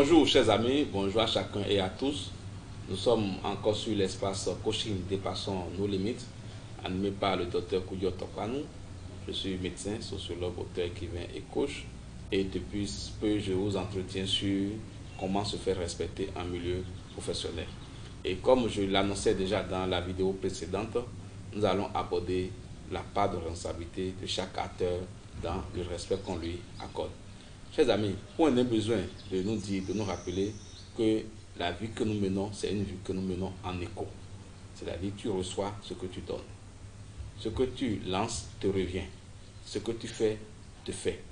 Bonjour chers amis, bonjour à chacun et à tous. Nous sommes encore sur l'espace coaching dépassant nos limites, animé par le docteur Koudio Tokpanou. Je suis médecin, sociologue, auteur, écrivain et coach. Et depuis peu, je vous entretiens sur comment se faire respecter en milieu professionnel. Et comme je l'annonçais déjà dans la vidéo précédente, nous allons aborder la part de responsabilité de chaque acteur dans le respect qu'on lui accorde. Chers amis, on a besoin de nous dire, de nous rappeler que la vie que nous menons, c'est une vie que nous menons en écho. C'est-à-dire que tu reçois ce que tu donnes. Ce que tu lances te revient. Ce que tu fais, te fait.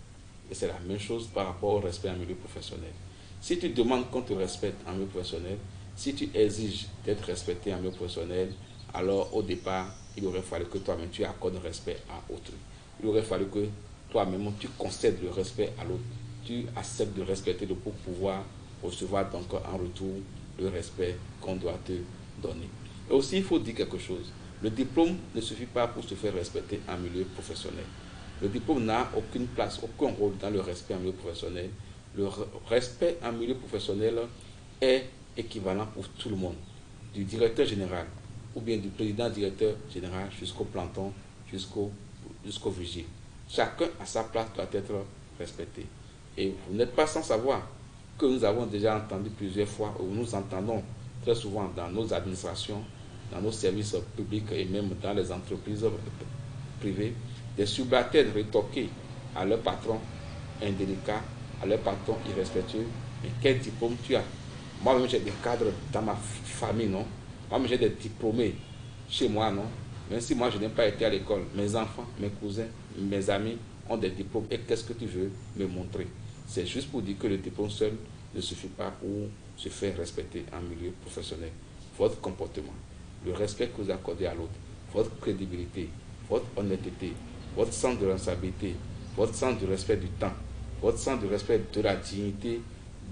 Et c'est la même chose par rapport au respect en milieu professionnel. Si tu demandes qu'on te respecte en milieu professionnel, si tu exiges d'être respecté en milieu professionnel, alors au départ, il aurait fallu que toi-même tu accordes le respect à autrui. Il aurait fallu que toi-même tu concèdes le respect à l'autre. Tu acceptes de respecter l'autre pour pouvoir recevoir donc en retour le respect qu'on doit te donner. Et aussi, il faut dire quelque chose. Le diplôme ne suffit pas pour se faire respecter en milieu professionnel. Le diplôme n'a aucune place, aucun rôle dans le respect en milieu professionnel. Le respect en milieu professionnel est équivalent pour tout le monde, du directeur général ou bien du président directeur général jusqu'au planton, jusqu'au vigile. Chacun à sa place doit être respecté. Et vous n'êtes pas sans savoir que nous avons déjà entendu plusieurs fois, ou nous entendons très souvent dans nos administrations, dans nos services publics et même dans les entreprises privées, des subalternes rétorquer à leur patron indélicat, à leur patron irrespectueux, mais quel diplôme tu as? Moi-même j'ai des cadres dans ma famille, non? Moi-même j'ai des diplômés chez moi, non? Même si moi je n'ai pas été à l'école, mes enfants, mes cousins, mes amis ont des diplômes. Et qu'est-ce que tu veux me montrer? C'est juste pour dire que le diplôme seul ne suffit pas pour se faire respecter en milieu professionnel. Votre comportement, le respect que vous accordez à l'autre, votre crédibilité, votre honnêteté, votre sens de responsabilité, votre sens du respect du temps, votre sens du respect de la dignité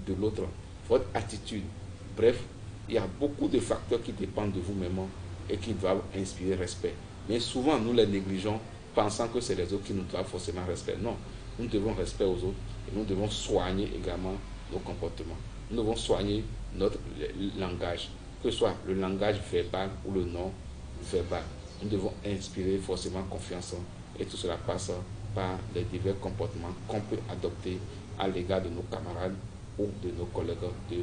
de l'autre, votre attitude. Bref, il y a beaucoup de facteurs qui dépendent de vous-même et qui doivent inspirer respect. Mais souvent, nous les négligeons, pensant que c'est les autres qui nous doivent forcément respect. Non, nous devons respect aux autres et nous devons soigner également nos comportements. Nous devons soigner notre langage, que ce soit le langage verbal ou le non verbal. Nous devons inspirer forcément confiance et tout cela passe par les divers comportements qu'on peut adopter à l'égard de nos camarades ou de nos collègues de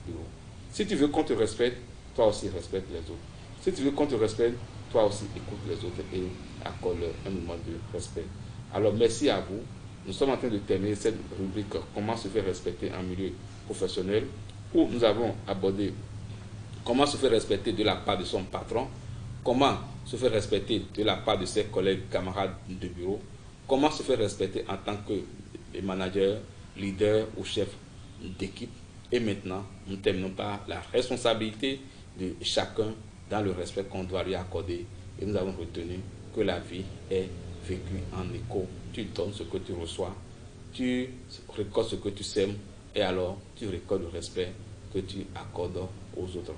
bureau. Si tu veux qu'on te respecte, toi aussi respecte les autres. Si tu veux qu'on te respecte, toi aussi écoute les autres et accorde un moment de respect. Alors merci à vous. Nous sommes en train de terminer cette rubrique comment se faire respecter en milieu professionnel, où nous avons abordé comment se faire respecter de la part de son patron, comment se faire respecter de la part de ses collègues, camarades de bureau, comment se faire respecter en tant que manager, leader ou chef d'équipe. Et maintenant, nous terminons par la responsabilité de chacun dans le respect qu'on doit lui accorder. Et nous avons retenu que la vie est vécue en écho. Tu donnes ce que tu reçois, tu récoltes ce que tu sèmes, et alors tu récoltes le respect que tu accordes aux autres.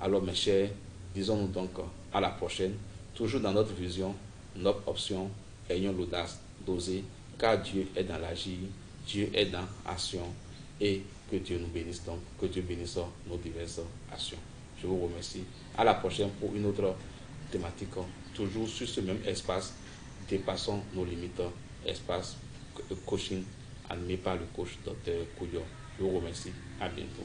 Alors mes chers, disons-nous donc à la prochaine, toujours dans notre vision, notre option, ayons l'audace d'oser, car Dieu est dans l'agir, Dieu est dans l'action, et que Dieu nous bénisse donc, que Dieu bénisse nos diverses actions. Je vous remercie. À la prochaine pour une autre thématique, toujours sur ce même espace, dépassons nos limites, espace coaching animé par le coach Dr. Koudio. Je vous remercie. À bientôt.